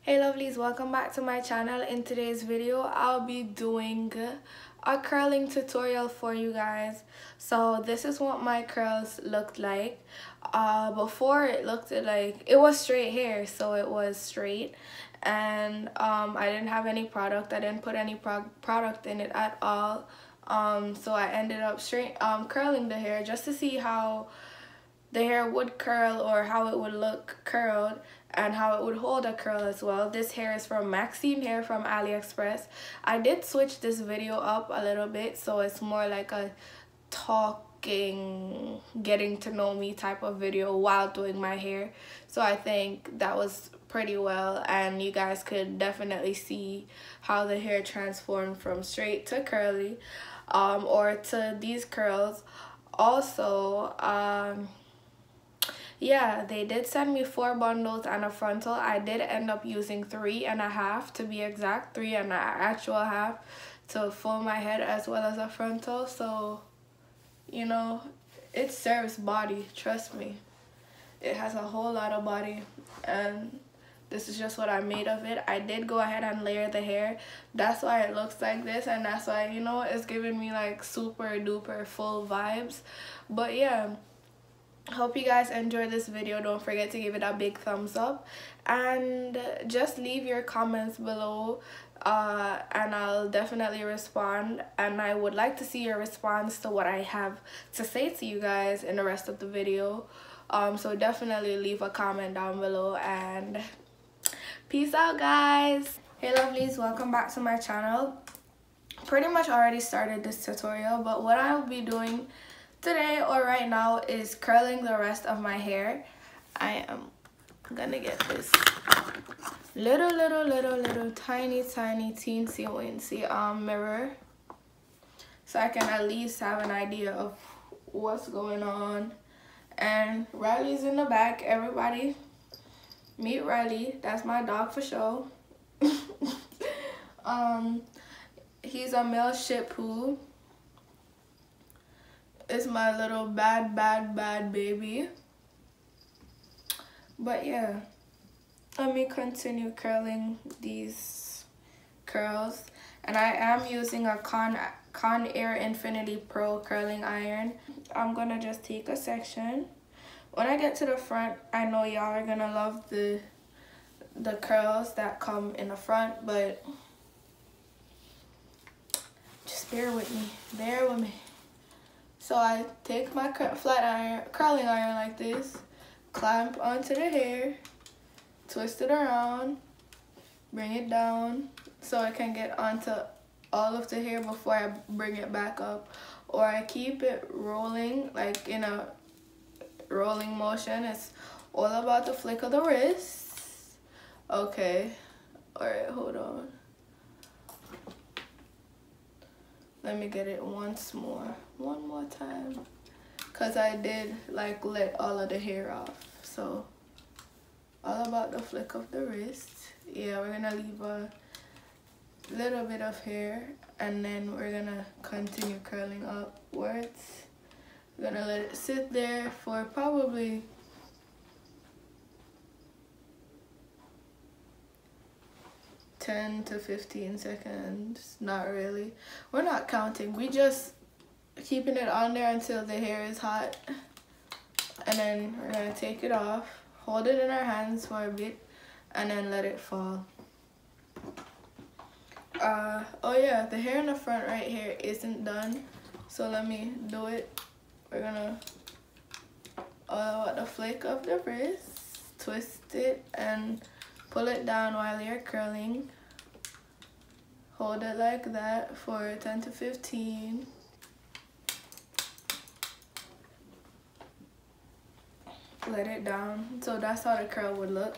Hey lovelies, welcome back to my channel. In today's video I'll be doing a curling tutorial for you guys. So this is what my curls looked like. Before it looked like it was straight hair, so it was straight, and I didn't have any product. I didn't put any product in it at all. So I ended up curling the hair just to see how the hair would curl, or how it would look curled, and how it would hold a curl as well. This hair is from Maxine hair from AliExpress. I did switch this video up a little bit, so it's more like a talking, getting to know me type of video while doing my hair. So I think that was pretty well, and you guys could definitely see how the hair transformed from straight to curly, or to these curls. Also, yeah, they did send me 4 bundles and a frontal. I did end up using 3.5 to be exact, 3 and an actual half to full my head as well as a frontal. So, you know, it serves body, trust me. It has a whole lot of body, and this is just what I made of it. I did go ahead and layer the hair. That's why it looks like this, and that's why, you know, it's giving me like super duper full vibes. But yeah, hope you guys enjoyed this video. Don't forget to give it a big thumbs up, and just leave your comments below, and I'll definitely respond. And I would like to see your response to what I have to say to you guys in the rest of the video. So definitely leave a comment down below, and peace out, guys. Hey lovelies, welcome back to my channel. Pretty much already started this tutorial, but what I'll be doing today or right now is curling the rest of my hair. I am gonna get this little tiny teensy weensy mirror, so I can at least have an idea of what's going on. And Riley's in the back. Everybody meet Riley. That's my dog for sure. He's a male Shih Tzu. It's my little bad baby. But yeah, let me continue curling these curls. And I am using a Conair Infinity Pro curling iron. I'm gonna just take a section. When I get to the front, I know y'all are gonna love the curls that come in the front, but just bear with me. So I take my curling iron like this, clamp onto the hair, twist it around, bring it down so I can get onto all of the hair before I bring it back up. Or I keep it rolling, like in a rolling motion. It's all about the flick of the wrist. Okay, alright, hold on. Let me get it one more time, because I did like let all of the hair off. So all about the flick of the wrist. Yeah, we're gonna leave a little bit of hair, and then we're gonna continue curling upwards. We're gonna let it sit there for probably 10 to 15 seconds. Not really. We're not counting. We just keeping it on there until the hair is hot. And then we're gonna take it off, hold it in our hands for a bit, and then let it fall. Oh yeah, the hair in the front right here isn't done. So let me do it. We're gonna the flick of the wrist, twist it and pull it down while you're curling. Hold it like that for 10 to 15. Let it down. So that's how the curl would look.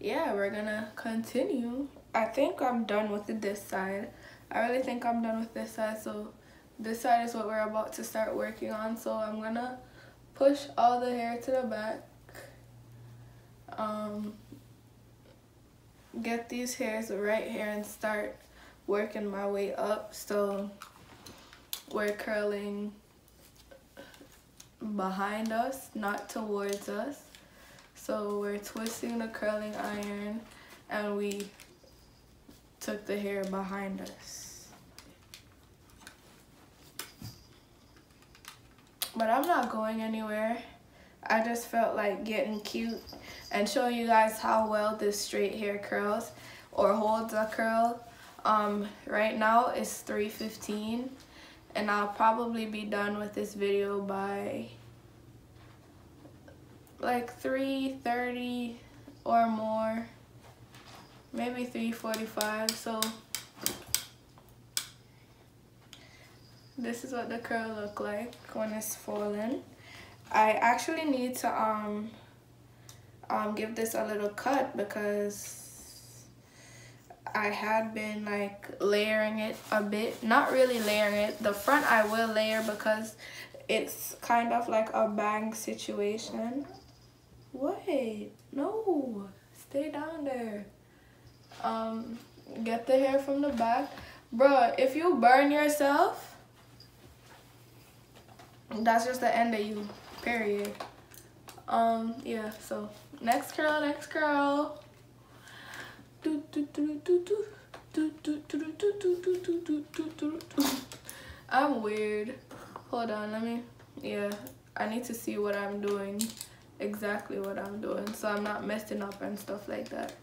Yeah, we're gonna continue. I think I'm done with this side. I really think I'm done with this side. So this side is what we're about to start working on. So I'm gonna push all the hair to the back. Get these hairs right here and start working my way up. So we're curling behind us, not towards us. So we're twisting the curling iron and we took the hair behind us. But I'm not going anywhere. I just felt like getting cute and showing you guys how well this straight hair curls or holds a curl. Right now it's 3:15 and I'll probably be done with this video by like 3:30 or more, maybe 3:45. So this is what the curl look like when it's fallen. I actually need to give this a little cut because I had been like layering it a bit. Not really layering it. The front I will layer because it's kind of like a bang situation. Wait, no, stay down there. Get the hair from the back. Bruh, if you burn yourself, that's just the end of you, period. Yeah, so next curl. I'm weird. Hold on, yeah, I need to see what I'm doing, exactly what I'm doing, so I'm not messing up and stuff like that.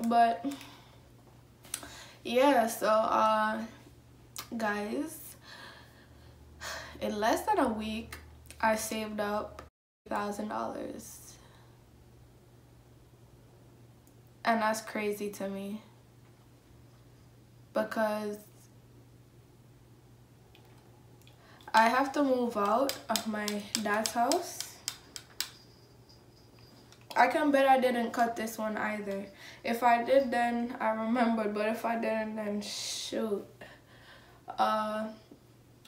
But yeah, so guys, in less than a week I saved up $1,000. And that's crazy to me because I have to move out of my dad's house. I can bet I didn't cut this one either. If I did, then I remembered, but if I didn't, then shoot.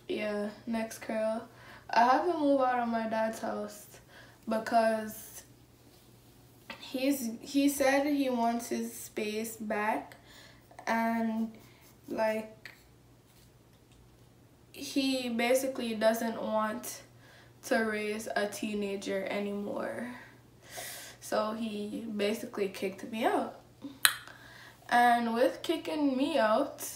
Yeah, next curl. I have to move out of my dad's house because he said he wants his space back, and like he basically doesn't want to raise a teenager anymore. So he basically kicked me out. And with kicking me out,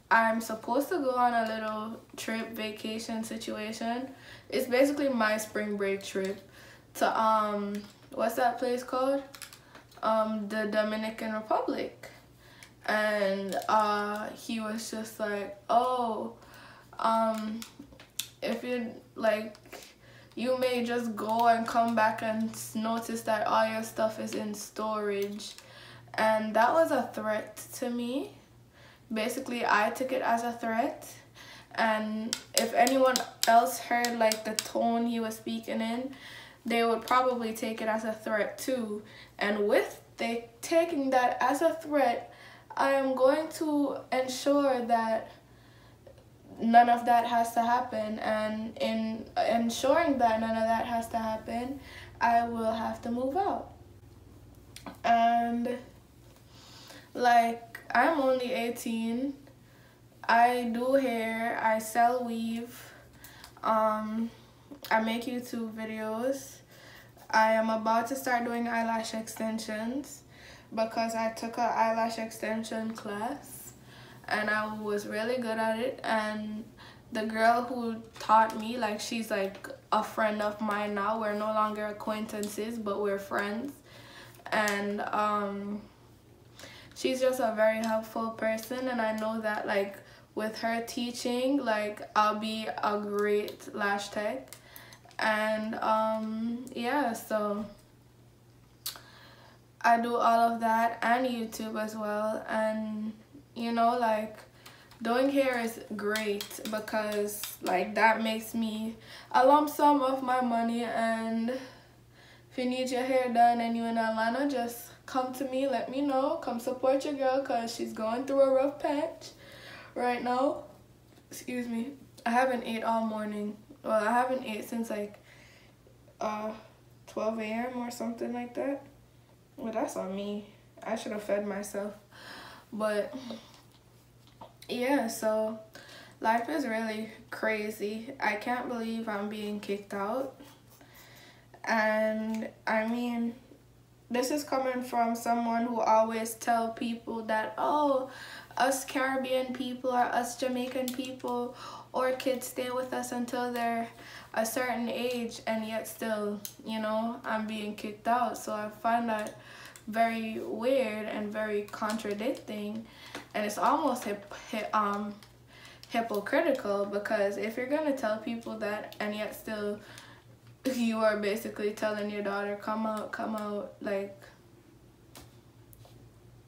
I'm supposed to go on a little trip, vacation situation. It's basically my spring break trip to what's that place called? The Dominican Republic. And he was just like, oh, if you like, you may just go and come back and notice that all your stuff is in storage. And that was a threat to me. Basically, I took it as a threat. And if anyone else heard like the tone he was speaking in, they would probably take it as a threat too. And with taking that as a threat, I am going to ensure that none of that has to happen. And in ensuring that none of that has to happen, I will have to move out. And like, I'm only 18. I do hair, I sell weave, I make YouTube videos. I am about to start doing eyelash extensions because I took an eyelash extension class and I was really good at it. And the girl who taught me, like, she's like a friend of mine now. We're no longer acquaintances, but we're friends. And she's just a very helpful person, and I know that like with her teaching, like I'll be a great lash tech. And yeah, so I do all of that and YouTube as well. And you know, like, doing hair is great because like that makes me a lump sum of my money. And if you need your hair done and you're in Atlanta, just come to me, let me know, come support your girl because she's going through a rough patch right now. Excuse me, I haven't ate all morning. Well, I haven't ate since like 12 a.m. or something like that. Well, that's on me. I should have fed myself. But yeah, so Life is really crazy. I can't believe I'm being kicked out. And I mean, this is coming from someone who always tell people that, oh, us Caribbean people or us Jamaican people or kids stay with us until they're a certain age, and yet still, you know, I'm being kicked out. So I find that very weird and very contradicting, and it's almost hypocritical, because if you're gonna tell people that and yet still you are basically telling your daughter, come out, like,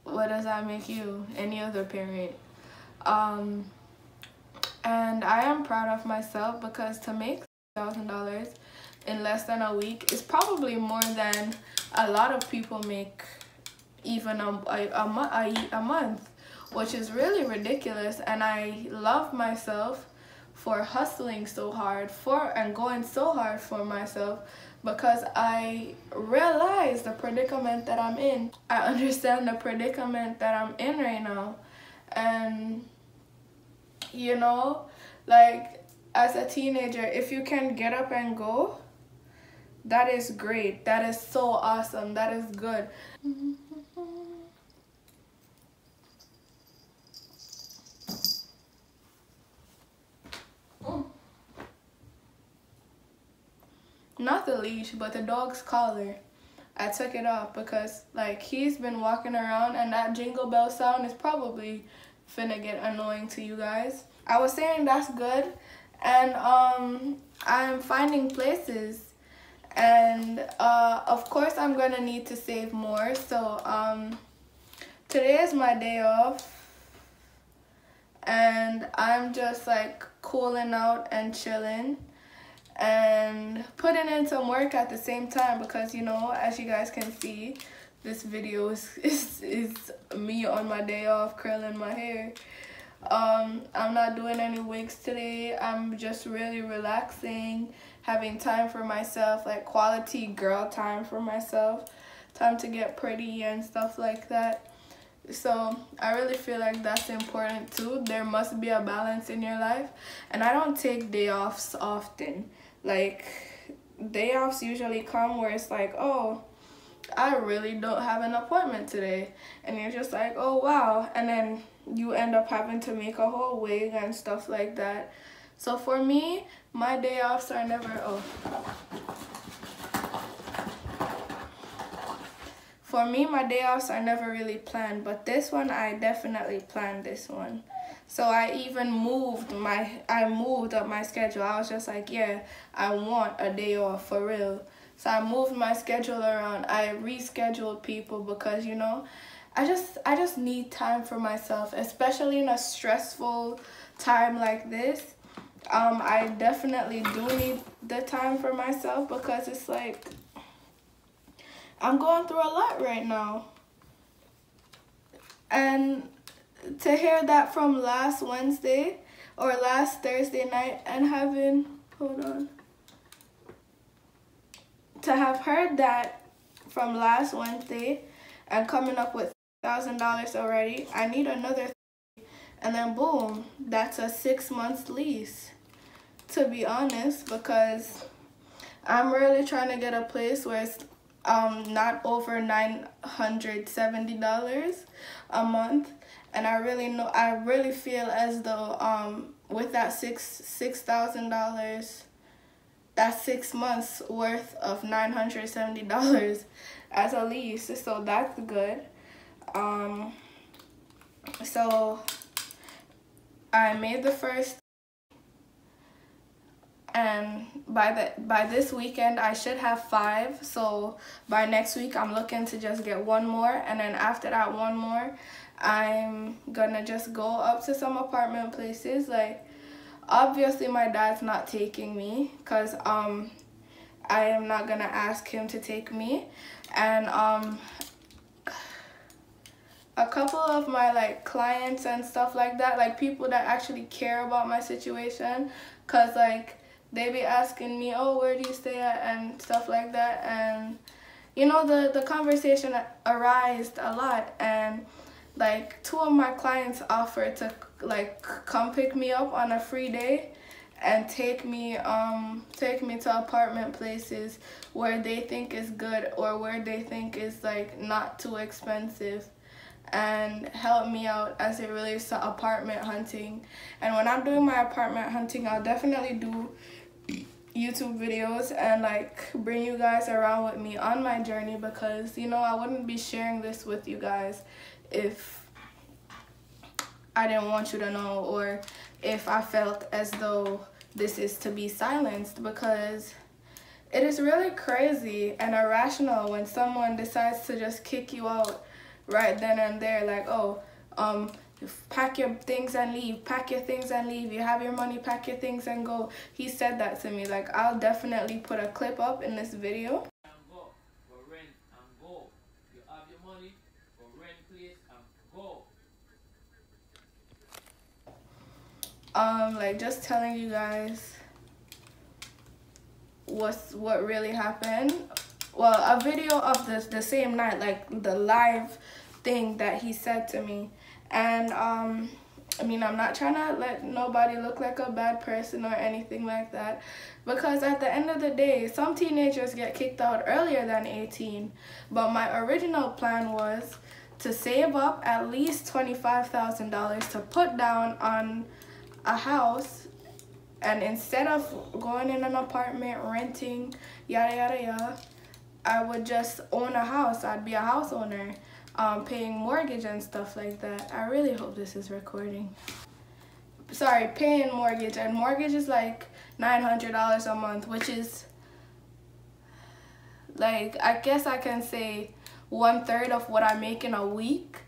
what does that make you? Any other parent? And I am proud of myself, because to make $1,000 in less than a week is probably more than a lot of people make even a month, which is really ridiculous. And I love myself for hustling so hard and going so hard for myself, because I realize the predicament that I'm in. I understand the predicament that I'm in right now. And you know, like, as a teenager, if you can get up and go, that is great. That is so awesome. That is good. Not the leash, but the dog's collar. I took it off because, like, he's been walking around, and that jingle bell sound is probably finna get annoying to you guys. I was saying that's good, and I'm finding places, and of course I'm gonna need to save more. So today is my day off, and I'm just like cooling out and chilling and putting in some work at the same time, because, you know, as you guys can see, this video is me on my day off curling my hair. I'm not doing any wigs today. I'm just really relaxing, having time for myself, like quality girl time for myself, time to get pretty and stuff like that. So I really feel like that's important too. There must be a balance in your life, and I don't take day offs often. Like, day offs usually come where it's like, oh, I really don't have an appointment today, and you're just like, oh wow, and then you end up having to make a whole wig and stuff like that. So for me, my day offs are never really planned, but this one I definitely planned this one. So I even moved up my schedule. I was just like, yeah, I want a day off for real. So I moved my schedule around. I rescheduled people, because, you know, I just need time for myself, especially in a stressful time like this. I definitely do need the time for myself, because it's like I'm going through a lot right now. And to hear that from last Wednesday or last Thursday night, and to have heard that from last Wednesday and coming up with $1,000 already, I need another, and then boom, that's a 6 month lease, to be honest, because I'm really trying to get a place where it's not over $970 a month. And I really feel as though with that $6,000, that's 6 months worth of $970 as a lease. So that's good. So I made the first, and by this weekend I should have 5. So by next week I'm looking to just get 1 more, and then after that 1 more, I'm gonna just go up to some apartment places. Like, obviously my dad's not taking me, because I am not gonna ask him to take me, and a couple of my like clients and stuff like that, like people that actually care about my situation, because like they be asking me, oh, where do you stay at, and stuff like that, and you know, the conversation arised a lot, and like 2 of my clients offered to like come pick me up on a free day and take me to apartment places where they think is good or where they think is like not too expensive, and help me out as it relates to apartment hunting. And when I'm doing my apartment hunting, I'll definitely do YouTube videos and like bring you guys around with me on my journey, because you know I wouldn't be sharing this with you guys if I didn't want you to know, or if I felt as though this is to be silenced, because it is really crazy and irrational when someone decides to just kick you out right then and there, like, oh, pack your things and leave, pack your things and leave, you have your money, pack your things and go. He said that to me. Like, I'll definitely put a clip up in this video. Go for rent and go. You have your money for rent place and go. Like, just telling you guys what really happened. Well, a video of the same night, like the live thing that he said to me. And I mean, I'm not trying to let nobody look like a bad person or anything like that, because at the end of the day, some teenagers get kicked out earlier than 18. But my original plan was to save up at least $25,000 to put down on a house, and instead of going in an apartment, renting, yada yada yada, I would just own a house. I'd be a house owner, paying mortgage and stuff like that. I really hope this is recording. Sorry, paying mortgage, and mortgage is like $900 a month, which is like, I guess I can say 1/3 of what I make in a week,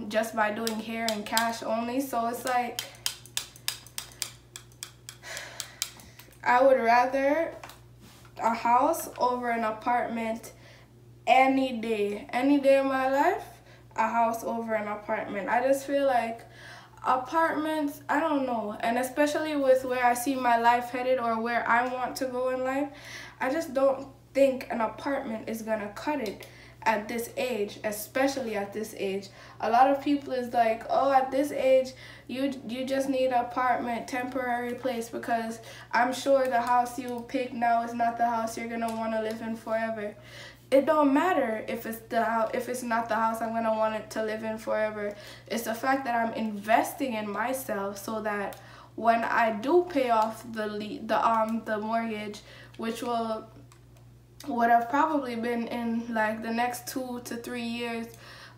just by doing hair and cash only. So it's like, I would rather a house over an apartment any day of my life. A house over an apartment. I just feel like apartments, I don't know, and especially with where I see my life headed or where I want to go in life, I just don't think an apartment is gonna cut it at this age, especially at this age. A lot of people is like, oh, at this age you just need an apartment, temporary place, because I'm sure the house you pick now is not the house you're gonna want to live in forever. It don't matter if it's not the house I'm gonna want it to live in forever. It's the fact that I'm investing in myself so that when I do pay off the mortgage, which would have probably been in like the next 2 to 3 years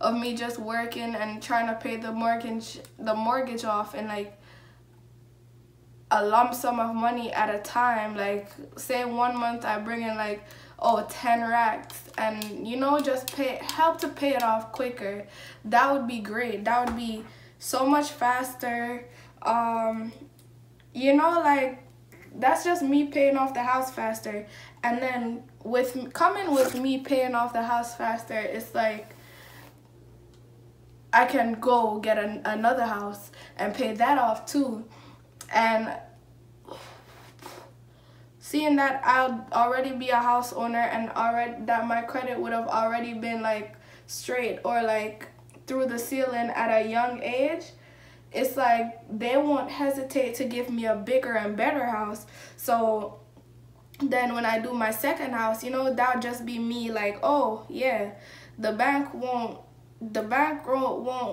of me just working and trying to pay the mortgage off in like a lump sum of money at a time. Like, say 1 month I bring in like, oh, 10 racks, and you know, just help to pay it off quicker. That would be great. That would be so much faster. You know, like, that's just me paying off the house faster. And then with me paying off the house faster, it's like I can go get another house and pay that off too. And seeing that I'll already be a house owner, and already that my credit would have already been like straight or like through the ceiling at a young age, it's like they won't hesitate to give me a bigger and better house. So then when I do my second house, you know, that'll just be me like, oh yeah, the bank won't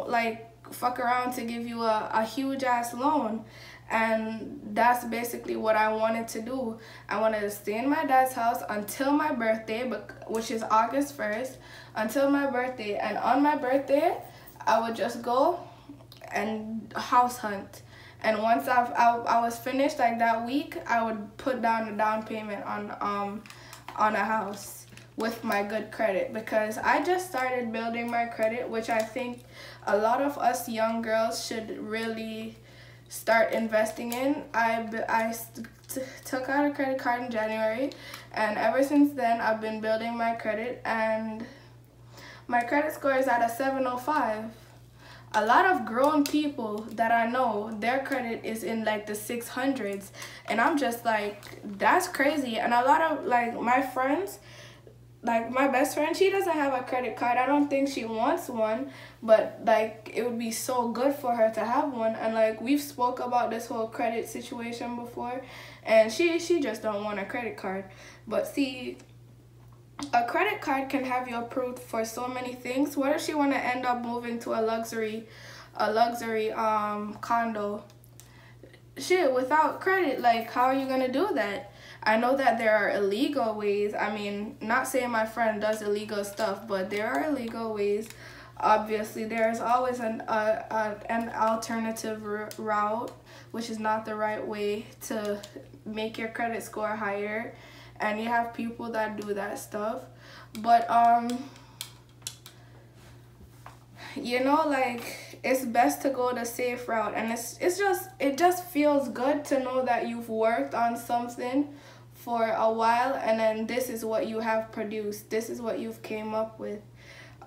like fuck around to give you a huge ass loan. And that's basically what I wanted to do. I wanted to stay in my dad's house until my birthday, which is August 1st, until my birthday. And on my birthday, I would just go and house hunt. And once I was finished, like that week, I would put down a down payment on a house with my good credit, because I just started building my credit, which I think a lot of us young girls should really start investing in. I took out a credit card in January, and ever since then I've been building my credit, and my credit score is at a 705. A lot of grown people that I know, their credit is in like the 600s, and I'm just like, that's crazy. And a lot of like my friends, like my best friend, she doesn't have a credit card. I don't think she wants one, but like it would be so good for her to have one. And like we've spoke about this whole credit situation before, and she just don't want a credit card. But see, a credit card can have you approved for so many things. What if she want to end up moving to a luxury condo? Shit, without credit, like how are you gonna do that? I know that there are illegal ways. I mean, not saying my friend does illegal stuff, but there are illegal ways. Obviously, there's always an alternative route, which is not the right way to make your credit score higher. And you have people that do that stuff. But, you know, like, it's best to go the safe route. And it just feels good to know that you've worked on something for a while, and then this is what you have produced. This is what you've came up with.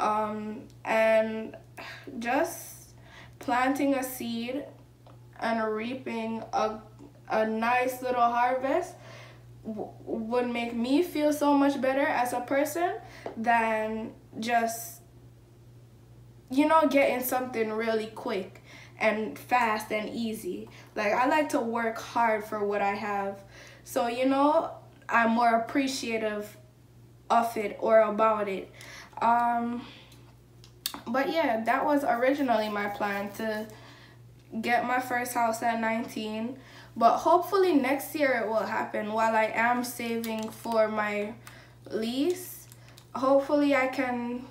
And just planting a seed and reaping a nice little harvest would make me feel so much better as a person than just, you know, getting something really quick and fast and easy. Like, I like to work hard for what I have. So, you know, I'm more appreciative of it or about it. But yeah, that was originally my plan, to get my first house at 19. But hopefully next year it will happen while I am saving for my lease. Hopefully I can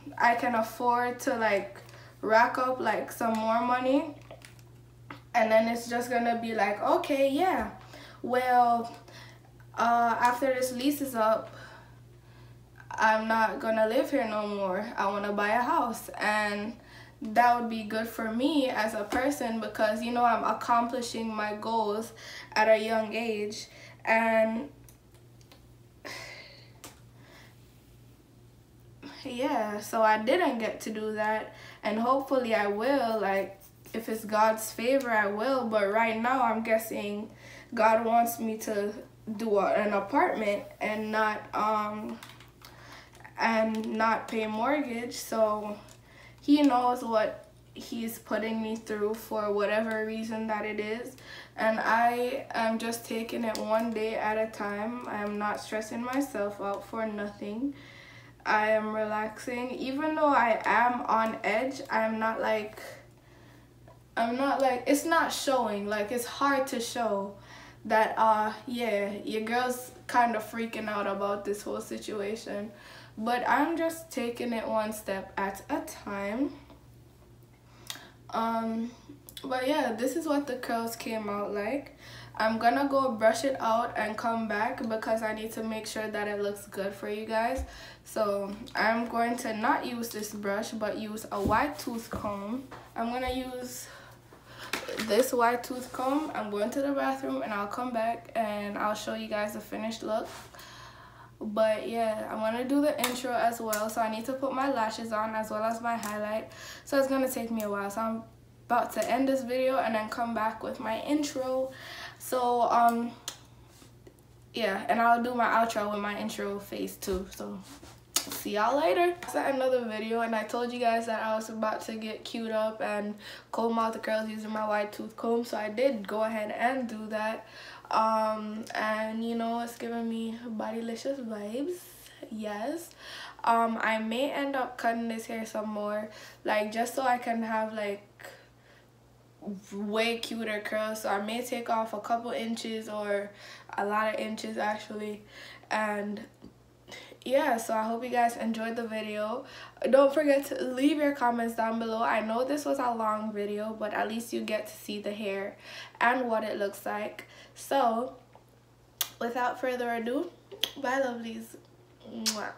afford to like rack up like some more money. And then it's just gonna be like, okay, yeah, well, after this lease is up, I'm not gonna live here no more. I want to buy a house, and that would be good for me as a person, because, you know, I'm accomplishing my goals at a young age. And yeah, so I didn't get to do that, and hopefully I will. Like, if it's God's favor, I will. But right now I'm guessing God wants me to do an apartment and not pay mortgage. So he knows what he's putting me through for whatever reason that it is, and I am just taking it one day at a time. I am not stressing myself out for nothing. I am relaxing. Even though I am on edge, I'm not like, it's not showing. Like, it's hard to show that yeah, your girl's kind of freaking out about this whole situation. But I'm just taking it one step at a time. But yeah, this is what the curls came out like. I'm gonna go brush it out and come back because I need to make sure that it looks good for you guys. So I'm going to not use this brush, but use a wide tooth comb. I'm gonna use this wide tooth comb. I'm going to the bathroom and I'll come back and I'll show you guys the finished look. But yeah, I'm gonna do the intro as well, so I need to put my lashes on as well as my highlight, so it's gonna take me a while. So I'm about to end this video and then come back with my intro. So yeah, and I'll do my outro with my intro face too. So see y'all later. It's another video, and I told you guys that I was about to get queued up and comb out the curls using my wide tooth comb, so I did go ahead and do that. And you know, it's giving me bodylicious vibes. Yes. I may end up cutting this hair some more, like just so I can have like way cuter curls. So I may take off a couple inches or a lot of inches actually. And yeah, so I hope you guys enjoyed the video. Don't forget to leave your comments down below. I know this was a long video, but at least you get to see the hair and what it looks like. So without further ado, bye lovelies. Mwah.